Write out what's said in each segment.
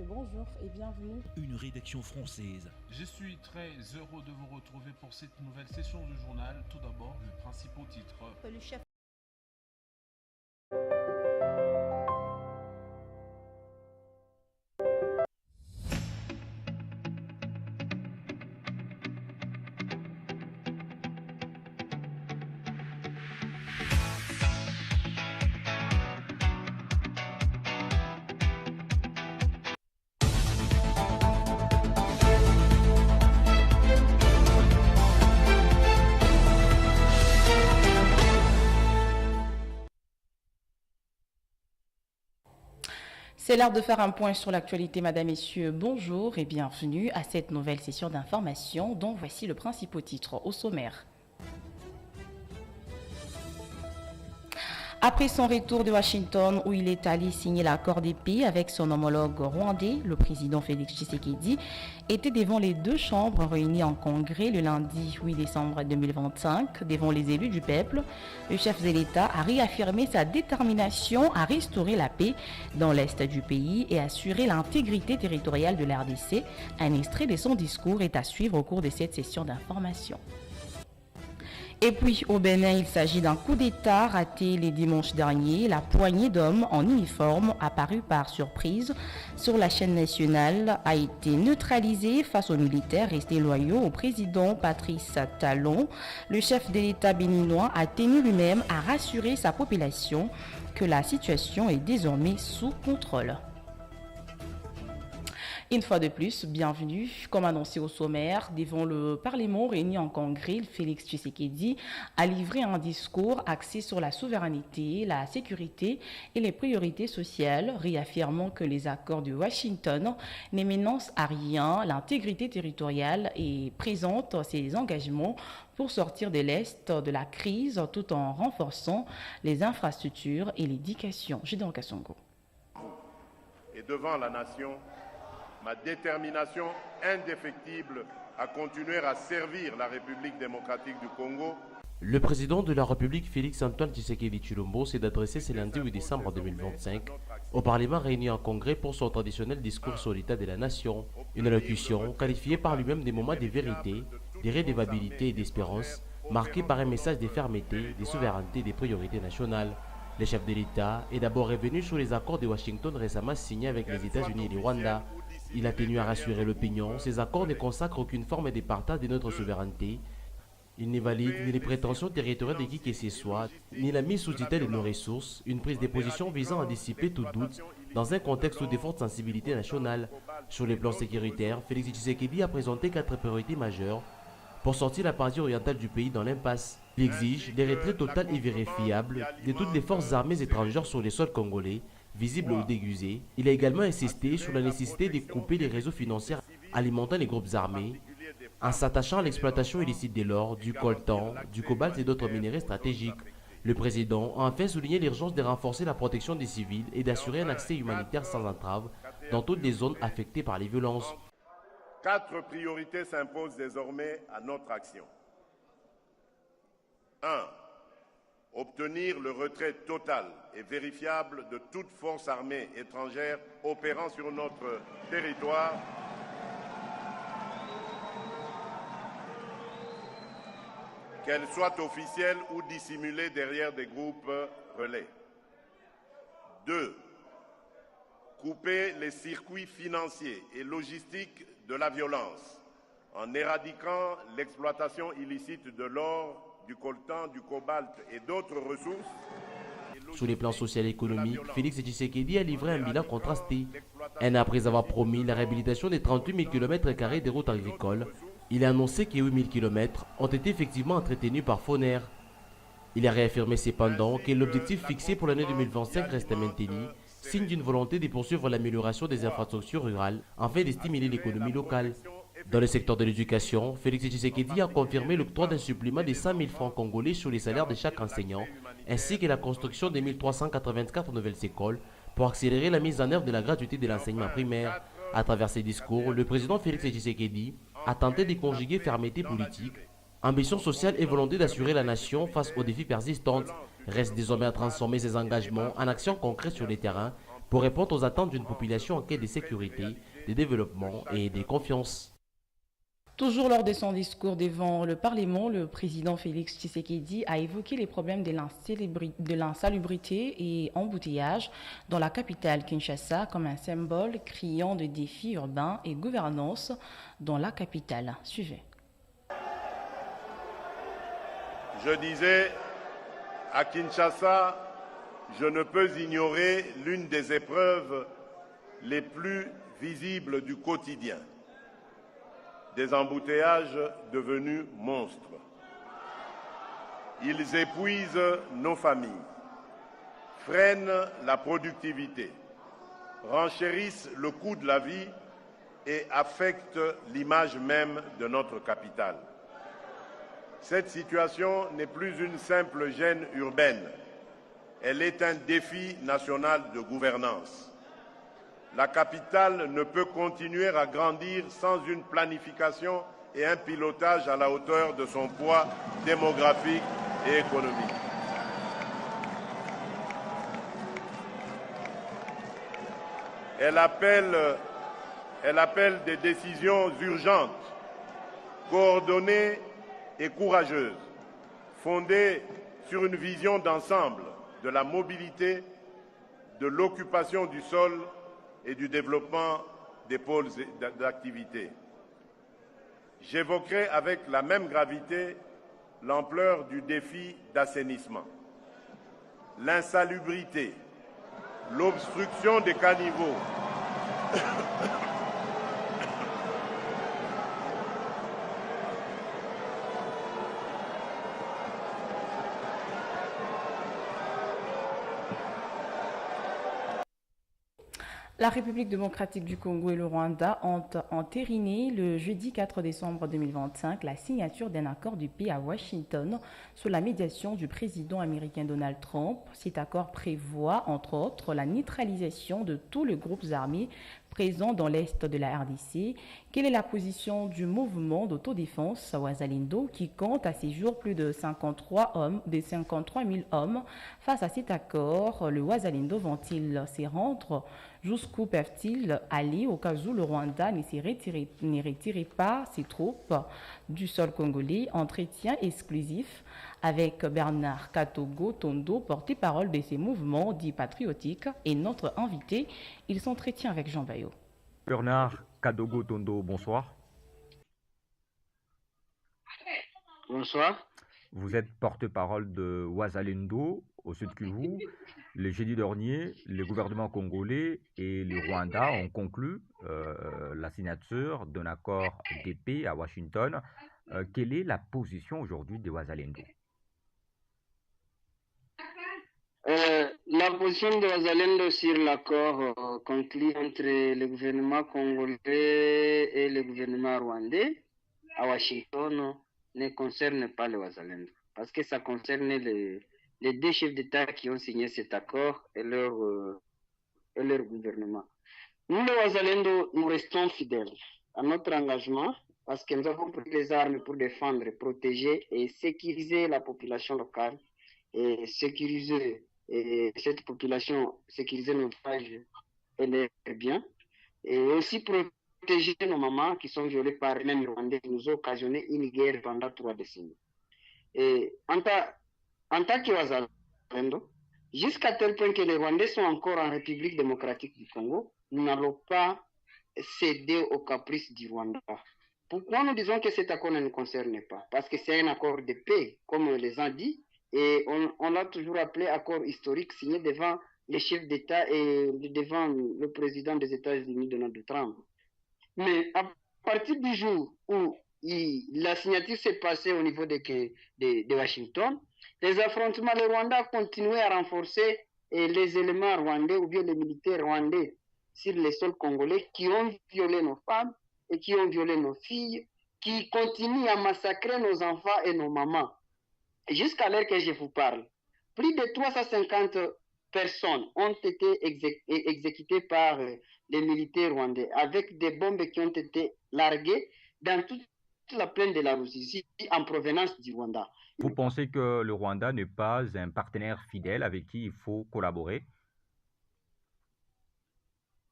messieurs, bonjour et bienvenue. Une rédaction française. Je suis très heureux de vous retrouver pour cette nouvelle session du journal. Tout d'abord, les principaux titres. Le chef C'est l'heure de faire un point sur l'actualité, mesdames, messieurs. Bonjour et bienvenue à cette nouvelle session d'information dont voici le principal titre au sommaire. Après son retour de Washington où il est allé signer l'accord de paix avec son homologue rwandais, le président Félix Tshisekedi était devant les deux chambres réunies en congrès le lundi 8 décembre 2025 devant les élus du peuple. Le chef de l'État a réaffirmé sa détermination à restaurer la paix dans l'est du pays et assurer l'intégrité territoriale de l'RDC. Un extrait de son discours est à suivre au cours de cette session d'information. Et puis au Bénin, il s'agit d'un coup d'État raté les dimanches derniers. La poignée d'hommes en uniforme apparue par surprise sur la chaîne nationale a été neutralisée face aux militaires restés loyaux au président Patrice Talon. Le chef de l'État béninois a tenu lui-même à rassurer sa population que la situation est désormais sous contrôle. Une fois de plus, bienvenue. Comme annoncé au sommaire, devant le Parlement réuni en congrès, Félix Tshisekedi a livré un discours axé sur la souveraineté, la sécurité et les priorités sociales, réaffirmant que les accords de Washington n'émenancent à rien l'intégrité territoriale et présentent ses engagements pour sortir de l'Est de la crise tout en renforçant les infrastructures et l'éducation. Gédéon Kassongo. Et devant la nation, ma détermination indéfectible à continuer à servir la République démocratique du Congo. Le président de la République, Félix-Antoine Tshisekedi Tshilombo, s'est adressé ce lundi 8 décembre 2025 au Parlement réuni en congrès pour son traditionnel discours sur l'état de la nation. Une allocution qualifiée par lui-même des moments de vérité, de redevabilité et d'espérance, marquée par un message de fermeté, de souveraineté et des priorités nationales. Le chef de l'État est d'abord revenu sur les accords de Washington récemment signés avec les États-Unis et le Rwanda. Il a tenu à rassurer l'opinion. Ces accords ne consacrent aucune forme de partage de notre souveraineté. Ils ne valident ni les prétentions territoriales de qui que ce soit, ni la mise sous tutelle de nos ressources, une prise de position visant à dissiper tout doute dans un contexte de forte sensibilité nationale. Sur le plan sécuritaire, Félix Tshisekedi a présenté 4 priorités majeures pour sortir la partie orientale du pays dans l'impasse. Il exige des retraits totales et vérifiables de toutes les forces armées étrangères sur les sols congolais, visibles ou déguisés. Il a également insisté sur la nécessité de couper les réseaux financiers alimentant les groupes armés, en s'attachant à l'exploitation illicite de l'or, du coltan, du cobalt et d'autres minéraux stratégiques. Le président a enfin souligné l'urgence de renforcer la protection des civils et d'assurer un accès humanitaire sans entrave dans toutes les zones affectées par les violences. 4 priorités s'imposent désormais à notre action. 1. Obtenir le retrait total et vérifiable de toute force armée étrangère opérant sur notre territoire, qu'elles soient officielles ou dissimulées derrière des groupes relais. 2. Couper les circuits financiers et logistiques de la violence en éradiquant l'exploitation illicite de l'or, du coltan, du cobalt et d'autres ressources. Sur les plans social et économique, Félix Tshisekedi a livré un bilan contrasté. Un an après avoir promis la réhabilitation des 38 000 km² des routes agricoles, il a annoncé que 8 000 km ont été effectivement entretenus par Foner. Il a réaffirmé cependant que l'objectif fixé pour l'année 2025 reste maintenu, signe d'une volonté de poursuivre l'amélioration des infrastructures rurales afin de stimuler l'économie locale. Dans le secteur de l'éducation, Félix Tshisekedi a confirmé l'octroi d'un supplément de 100 000 francs congolais sur les salaires de chaque enseignant, ainsi que la construction de 1384 nouvelles écoles pour accélérer la mise en œuvre de la gratuité de l'enseignement primaire. À travers ses discours, le président Félix Tshisekedi a tenté de conjuguer fermeté politique, ambition sociale et volonté d'assurer la nation face aux défis persistants. Reste désormais à transformer ses engagements en actions concrètes sur le terrain pour répondre aux attentes d'une population en quête de sécurité, de développement et de confiance. Toujours lors de son discours devant le Parlement, le président Félix Tshisekedi a évoqué les problèmes de l'insalubrité et embouteillage dans la capitale Kinshasa comme un symbole criant de défis urbains et gouvernance dans la capitale. Suivez. Je disais, à Kinshasa, je ne peux ignorer l'une des épreuves les plus visibles du quotidien. Des embouteillages devenus monstres. Ils épuisent nos familles, freinent la productivité, renchérissent le coût de la vie et affectent l'image même de notre capitale. Cette situation n'est plus une simple gêne urbaine, elle est un défi national de gouvernance. La capitale ne peut continuer à grandir sans une planification et un pilotage à la hauteur de son poids démographique et économique. Elle appelle des décisions urgentes, coordonnées et courageuses, fondées sur une vision d'ensemble de la mobilité, de l'occupation du sol et du développement des pôles d'activité. J'évoquerai avec la même gravité l'ampleur du défi d'assainissement, l'insalubrité, l'obstruction des caniveaux, La République démocratique du Congo et le Rwanda ont entériné le jeudi 4 décembre 2025 la signature d'un accord de paix à Washington sous la médiation du président américain Donald Trump. Cet accord prévoit, entre autres, la neutralisation de tous les groupes armés présents dans l'est de la RDC. Quelle est la position du mouvement d'autodéfense Wazalendo qui compte à ce jour plus de 53 000 hommes? Face à cet accord, le Wazalendo vont-ils s'y rendre? Jusqu'où peuvent-ils aller au cas où le Rwanda ne retirait pas ses troupes du sol congolais? Entretien exclusif avec Bernard Katogo Tondo, porte-parole de ces mouvements dits patriotiques, et notre invité. Il s'entretient avec Jean Bayo. Bernard Kadogo Tondo, bonsoir. Bonsoir. Vous êtes porte-parole de Wazalendo au Sud Kivu. Le jeudi dernier, le gouvernement congolais et le Rwanda ont conclu la signature d'un accord de paix à Washington. Quelle est la position aujourd'hui de Wazalendo? La position de Wazalendo sur l'accord conclu entre le gouvernement congolais et le gouvernement rwandais à Washington ne concerne pas le Wazalendo, parce que ça concerne les deux chefs d'État qui ont signé cet accord et leur gouvernement. Nous, le Wazalendo, nous restons fidèles à notre engagement parce que nous avons pris les armes pour défendre, protéger et sécuriser la population locale et sécuriser cette population, sécuriser nos villages et leurs biens, et aussi protéger nos mamans qui sont violées par les mêmes Rwandais qui nous ont occasionné une guerre pendant 3 décennies. Et en tant que Wazalendo, jusqu'à tel point que les Rwandais sont encore en République démocratique du Congo, nous n'allons pas céder aux caprices du Rwanda. Pourquoi nous disons que cet accord ne nous concerne pas? Parce que c'est un accord de paix, comme on les a dit, et on l'a toujours appelé accord historique signé devant les chefs d'État et devant le président des États-Unis, Donald Trump. Mais à partir du jour où la signature s'est passée au niveau de Washington, les affrontements, le Rwanda a continué à renforcer les éléments rwandais ou bien les militaires rwandais sur les sols congolais qui ont violé nos femmes et qui ont violé nos filles, qui continuent à massacrer nos enfants et nos mamans. Jusqu'à l'heure que je vous parle, plus de 350 personnes ont été exécutées par les militaires rwandais avec des bombes qui ont été larguées dans toute la plaine de la Russie en provenance du Rwanda. Vous pensez que le Rwanda n'est pas un partenaire fidèle avec qui il faut collaborer?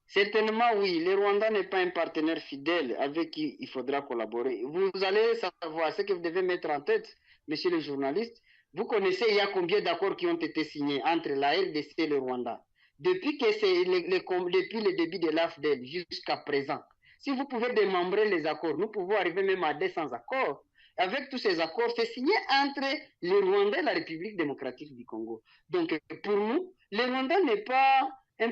Certainement, oui. Le Rwanda n'est pas un partenaire fidèle avec qui il faudra collaborer. Vous allez savoir ce que vous devez mettre en tête, monsieur le journaliste. Vous connaissez, il y a combien d'accords qui ont été signés entre la RDC et le Rwanda depuis depuis le début de l'AFDEL jusqu'à présent. Si vous pouvez démembrer les accords, nous pouvons arriver même à 200 accords. Avec tous ces accords, c'est signé entre le Rwanda et la République démocratique du Congo. Donc, pour nous, le Rwanda n'est pas un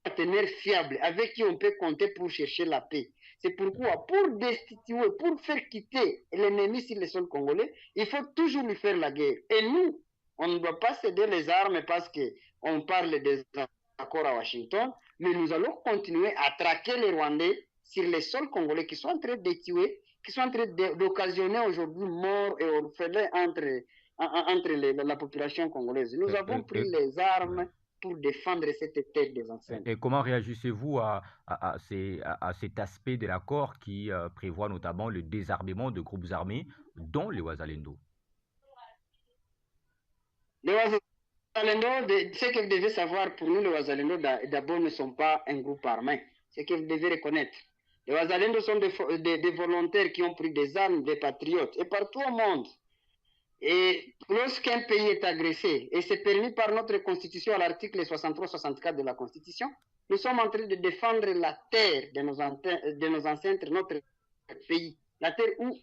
partenaire fiable avec qui on peut compter pour chercher la paix. C'est pourquoi, pour destituer, pour faire quitter l'ennemi sur le sol congolais, il faut toujours lui faire la guerre. Et nous, on ne doit pas céder les armes parce qu'on parle des accords à Washington, mais nous allons continuer à traquer les Rwandais sur les sols congolais qui sont en train de tuer, qui sont en train d'occasionner aujourd'hui morts et orphelins entre la population congolaise. Nous avons pris les armes pour défendre cette tête des anciens. Et comment réagissez-vous à cet aspect de l'accord qui prévoit notamment le désarmement de groupes armés, dont les Wazalendo? Les Wazalendo, ce que vous devez savoir, pour nous, les Wazalendo, d'abord, ne sont pas un groupe armé. C'est ce que vous devez reconnaître. Les Wazalendo sont des volontaires qui ont pris des armes, des patriotes, et partout au monde. Et lorsqu'un pays est agressé, et c'est permis par notre constitution à l'article 63-64 de la constitution, nous sommes en train de défendre la terre de nos ancêtres, notre pays, la terre où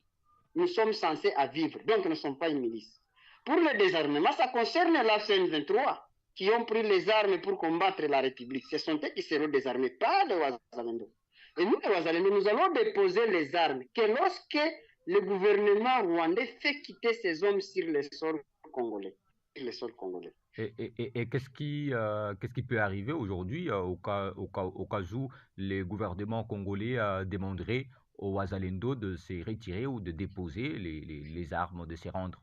nous sommes censés à vivre. Donc nous ne sommes pas une milice. Pour le désarmement, ça concerne la CN23 qui ont pris les armes pour combattre la République. Ce sont eux qui seront désarmés, pas les Wazalendo. Et nous, les Wazalendo, nous allons déposer les armes que lorsque le gouvernement rwandais fait quitter ces hommes sur le sol congolais. Et qu'est-ce qui peut arriver aujourd'hui au cas où les gouvernements congolais demanderaient aux Wazalendo de se retirer ou de déposer les armes, de se rendre?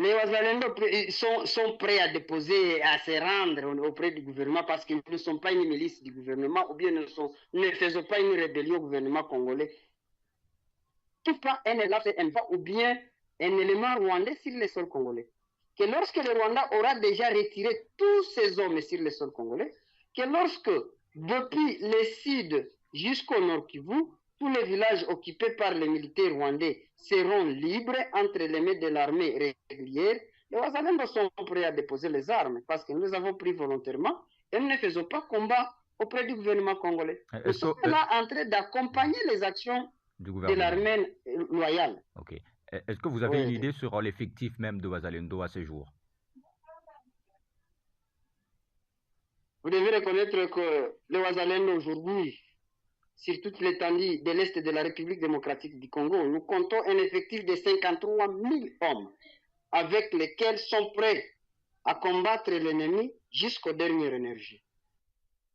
Les Wazalendo sont prêts à déposer, à se rendre auprès du gouvernement parce qu'ils ne sont pas une milice du gouvernement ou bien ne faisons pas une rébellion au gouvernement congolais. Tout pas un ou bien un élément rwandais sur le sol congolais. Que lorsque le Rwanda aura déjà retiré tous ces hommes sur le sol congolais, que lorsque, depuis le sud jusqu'au nord Kivu, tous les villages occupés par les militaires rwandais seront libres entre les mains de l'armée régulière, les Wazalendo sont prêts à déposer les armes parce que nous les avons pris volontairement et nous ne faisons pas combat auprès du gouvernement congolais. Nous sommes là en train d'accompagner les actions de l'armée loyale. Ok. Est-ce que vous avez une idée sur l'effectif même de Wazalendo à ce jour? Vous devez reconnaître que les Wazalendo aujourd'hui, sur toute l'étendue de l'Est de la République démocratique du Congo, nous comptons un effectif de 53 000 hommes avec lesquels sont prêts à combattre l'ennemi jusqu'aux dernières énergies.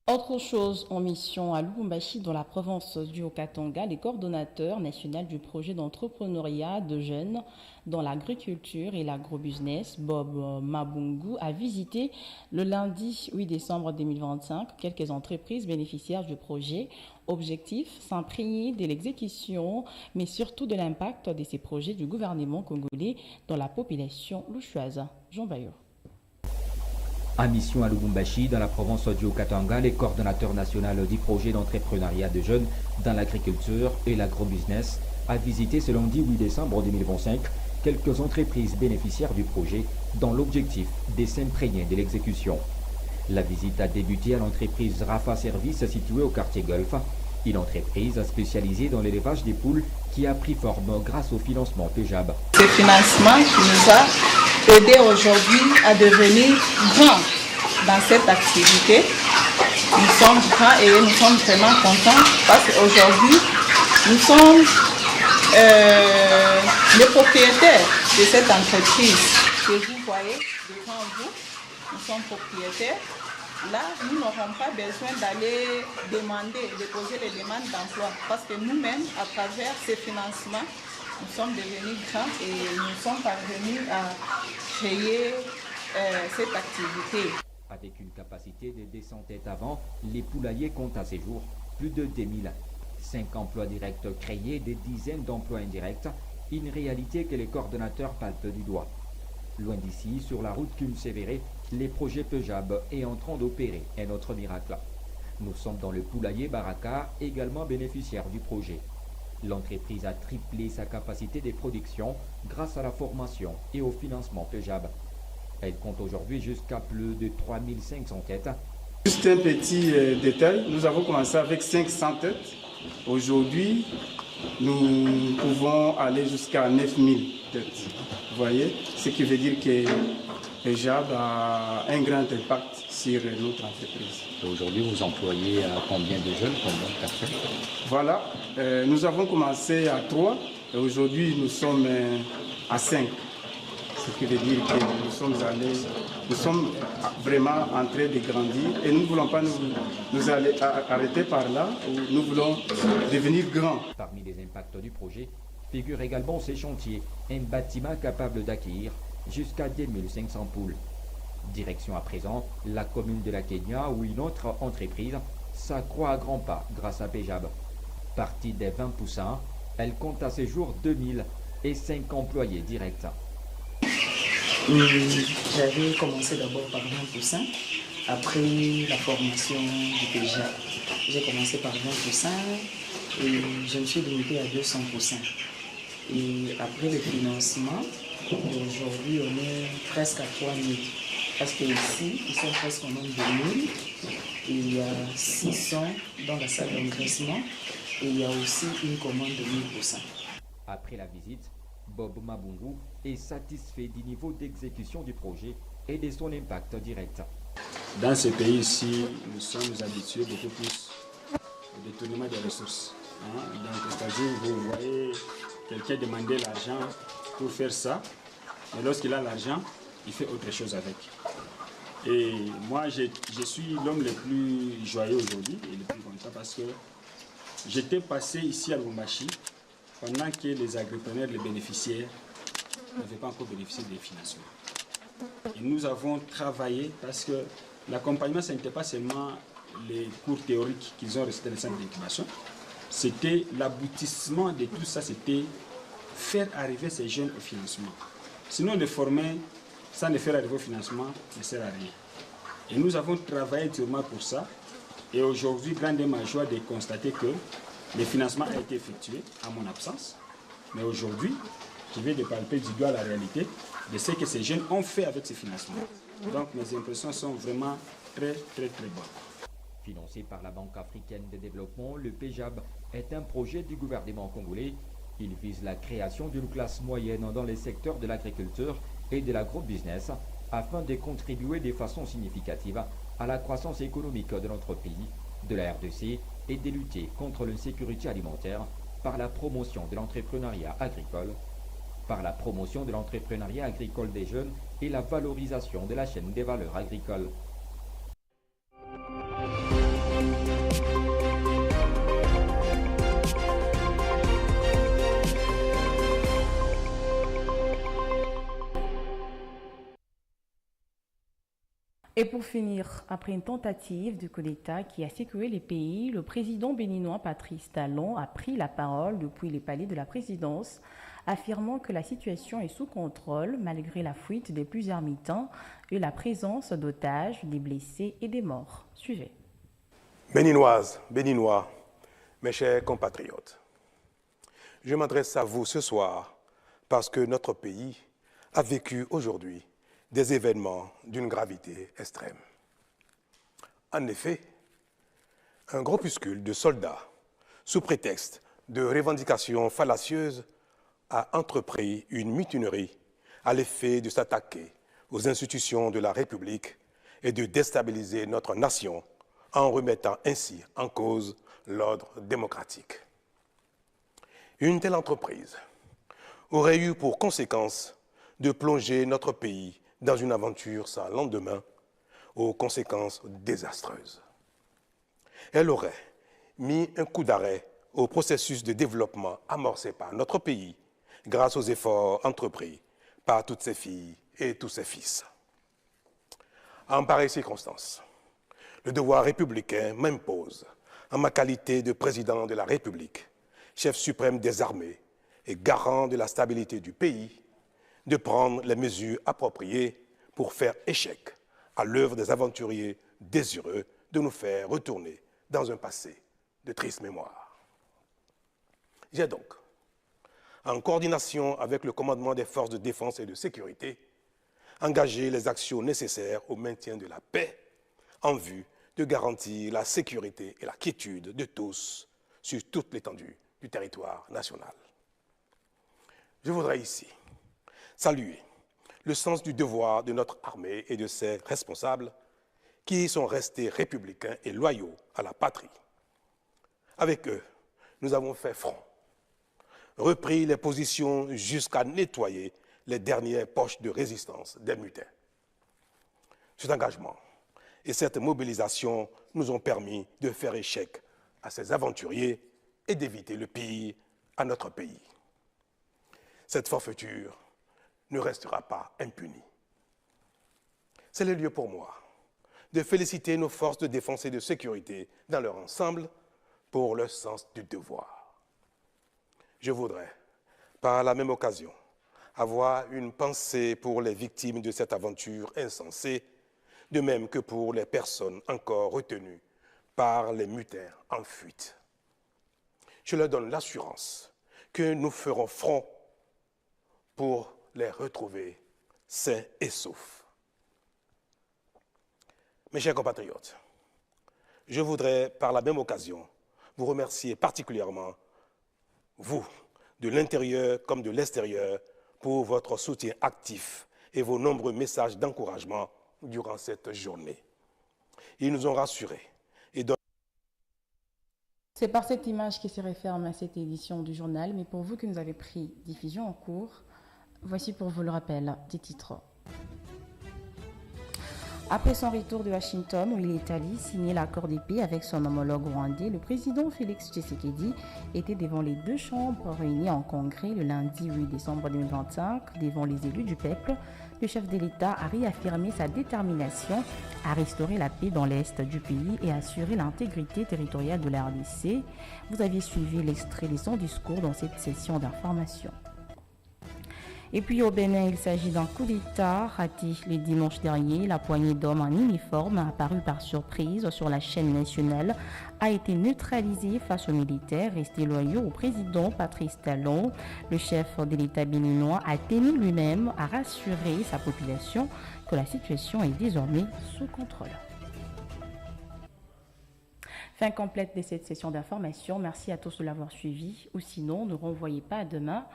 Autre chose en mission à Lubumbashi, dans la province du Haut-Katanga, les coordonnateurs nationaux du projet d'entrepreneuriat de jeunes dans l'agriculture et l'agrobusiness, Bob Mabungu, a visité le lundi 8 décembre 2025 quelques entreprises bénéficiaires du projet. Objectif, s'imprégner de l'exécution, mais surtout de l'impact de ces projets du gouvernement congolais dans la population louchoise. Jean Bayo. En mission à Lubumbashi, dans la province du Haut-Katanga, les coordonnateurs nationaux du projet d'entrepreneuriat de jeunes dans l'agriculture et l'agrobusiness a visité ce lundi 8 décembre 2025 quelques entreprises bénéficiaires du projet dans l'objectif de s'imprégner de l'exécution. La visite a débuté à l'entreprise Rafa Service située au quartier Golf, une entreprise spécialisée dans l'élevage des poules qui a pris forme grâce au financement PEJAB. Ce financement qui nous a aidé aujourd'hui à devenir grands dans cette activité. Nous sommes grands et nous sommes vraiment contents parce qu'aujourd'hui, nous sommes les propriétaires de cette entreprise que vous voyez devant vous. Nous sommes propriétaires. Là, nous n'aurons pas besoin d'aller déposer les demandes d'emploi parce que nous-mêmes, à travers ces financements, nous sommes devenus grands et nous sommes parvenus à créer cette activité. Avec une capacité de 200 têtes avant, les poulaillers comptent à ce jour plus de 2000. 5 emplois directs créés, des dizaines d'emplois indirects, une réalité que les coordonnateurs palpent du doigt. Loin d'ici, sur la route Kume-Sévéré, les projets Pejab est en train d'opérer un autre miracle. Nous sommes dans le poulailler Baraka, également bénéficiaire du projet. L'entreprise a triplé sa capacité de production grâce à la formation et au financement Pejab. Elle compte aujourd'hui jusqu'à plus de 3500 têtes. Juste un petit détail, nous avons commencé avec 500 têtes. Aujourd'hui, nous pouvons aller jusqu'à 9000 têtes. Vous voyez, ce qui veut dire que Pejab a un grand impact sur notre entreprise. Aujourd'hui, vous employez combien de jeunes, combien de personnes? Voilà, nous avons commencé à 3 et aujourd'hui nous sommes à 5. Ce qui veut dire que nous sommes vraiment en train de grandir et nous ne voulons pas nous arrêter par là, où nous voulons devenir grands. Parmi les impacts du projet figurent également ces chantiers, un bâtiment capable d'accueillir jusqu'à 10 500 poules. Direction à présent la commune de la Kenya où une autre entreprise s'accroît à grands pas grâce à Pejab. Partie des 20 poussins, elle compte à ce jour 2005 employés directs. J'avais commencé d'abord par 20%. Après la formation du Pejab, j'ai commencé par 20% et je me suis limité à 200%. Et après le financement, aujourd'hui on est presque à 3000. Parce qu'ici, ils sont presque au nombre de 1000. Et il y a 600 dans la salle d'engraissement et il y a aussi une commande de 1000%. Après la visite, Bob Mabungu est satisfait du niveau d'exécution du projet et de son impact direct. Dans ce pays-ci, nous sommes habitués beaucoup plus au détournement des ressources. Donc, c'est-à-dire, vous voyez quelqu'un demander l'argent pour faire ça, mais lorsqu'il a l'argent, il fait autre chose avec. Et moi, je suis l'homme le plus joyeux aujourd'hui et le plus content parce que j'étais passé ici à Lubumbashi pendant que les agripreneurs, les bénéficiaires, n'avaient pas encore bénéficié des financements. Et nous avons travaillé parce que l'accompagnement, ce n'était pas seulement les cours théoriques qu'ils ont restés dans le centre d'incubation, c'était l'aboutissement de tout ça, c'était faire arriver ces jeunes au financement. Sinon, les former sans les faire arriver au financement ne sert à rien. Et nous avons travaillé durement pour ça. Et aujourd'hui, grande est ma joie de constater que le financement a été effectué à mon absence. Mais aujourd'hui, je vais de palper du doigt la réalité de ce que ces jeunes ont fait avec ces financements. Donc mes impressions sont vraiment très bonnes. Financé par la Banque africaine de développement, le Pejab est un projet du gouvernement congolais. Il vise la création d'une classe moyenne dans les secteurs de l'agriculture et de l'agrobusiness afin de contribuer de façon significative à la croissance économique de notre pays, de la RDC et de lutter contre l'insécurité alimentaire par la promotion de l'entrepreneuriat agricole, des jeunes et la valorisation de la chaîne des valeurs agricoles. Et pour finir, après une tentative de coup d'État qui a secoué les pays, le président béninois Patrice Talon a pris la parole depuis les palais de la présidence, affirmant que la situation est sous contrôle malgré la fuite de plusieurs militants et la présence d'otages, des blessés et des morts. Suivez. Béninoises, Béninois, mes chers compatriotes, je m'adresse à vous ce soir parce que notre pays a vécu aujourd'hui des événements d'une gravité extrême. En effet, un groupuscule de soldats, sous prétexte de revendications fallacieuses, a entrepris une mutinerie à l'effet de s'attaquer aux institutions de la République et de déstabiliser notre nation en remettant ainsi en cause l'ordre démocratique. Une telle entreprise aurait eu pour conséquence de plonger notre pays dans une aventure sans lendemain, aux conséquences désastreuses. Elle aurait mis un coup d'arrêt au processus de développement amorcé par notre pays grâce aux efforts entrepris par toutes ses filles et tous ses fils. En pareille circonstance, le devoir républicain m'impose, en ma qualité de président de la République, chef suprême des armées et garant de la stabilité du pays, de prendre les mesures appropriées pour faire échec à l'œuvre des aventuriers désireux de nous faire retourner dans un passé de triste mémoire. J'ai donc, en coordination avec le commandement des forces de défense et de sécurité, engagé les actions nécessaires au maintien de la paix en vue de garantir la sécurité et la quiétude de tous sur toute l'étendue du territoire national. Je voudrais ici saluer le sens du devoir de notre armée et de ses responsables qui sont restés républicains et loyaux à la patrie. Avec eux, nous avons fait front, repris les positions jusqu'à nettoyer les dernières poches de résistance des mutins. Cet engagement et cette mobilisation nous ont permis de faire échec à ces aventuriers et d'éviter le pire à notre pays. Cette forfaiture ne restera pas impunie. C'est le lieu pour moi de féliciter nos forces de défense et de sécurité dans leur ensemble pour leur sens du devoir. Je voudrais, par la même occasion, avoir une pensée pour les victimes de cette aventure insensée, de même que pour les personnes encore retenues par les mutins en fuite. Je leur donne l'assurance que nous ferons front pour les retrouver sains et saufs. Mes chers compatriotes, je voudrais par la même occasion vous remercier particulièrement, vous, de l'intérieur comme de l'extérieur, pour votre soutien actif et vos nombreux messages d'encouragement durant cette journée. Ils nous ont rassurés et donnent... C'est par cette image qui se referme à cette édition du journal, mais pour vous qui nous avez pris diffusion en cours, voici pour vous le rappel des titres. Après son retour de Washington, où il est allé signer l'accord de paix avec son homologue rwandais, le président Félix Tshisekedi était devant les deux chambres réunies en congrès le lundi 8 décembre 2025. Devant les élus du peuple, le chef de l'État a réaffirmé sa détermination à restaurer la paix dans l'est du pays et assurer l'intégrité territoriale de la RDC. Vous aviez suivi l'extrait de son discours dans cette session d'information. Et puis au Bénin, il s'agit d'un coup d'État raté le dimanche dernier. La poignée d'hommes en uniforme, apparue par surprise sur la chaîne nationale, a été neutralisée face aux militaires restés loyaux au président Patrice Talon. Le chef de l'État béninois a tenu lui-même à rassurer sa population que la situation est désormais sous contrôle. Fin complète de cette session d'information. Merci à tous de l'avoir suivi. Ou sinon, ne renvoyez pas à demain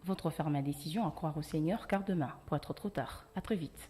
votre ferme à décision à croire au Seigneur, car demain, pour être trop tard. À très vite.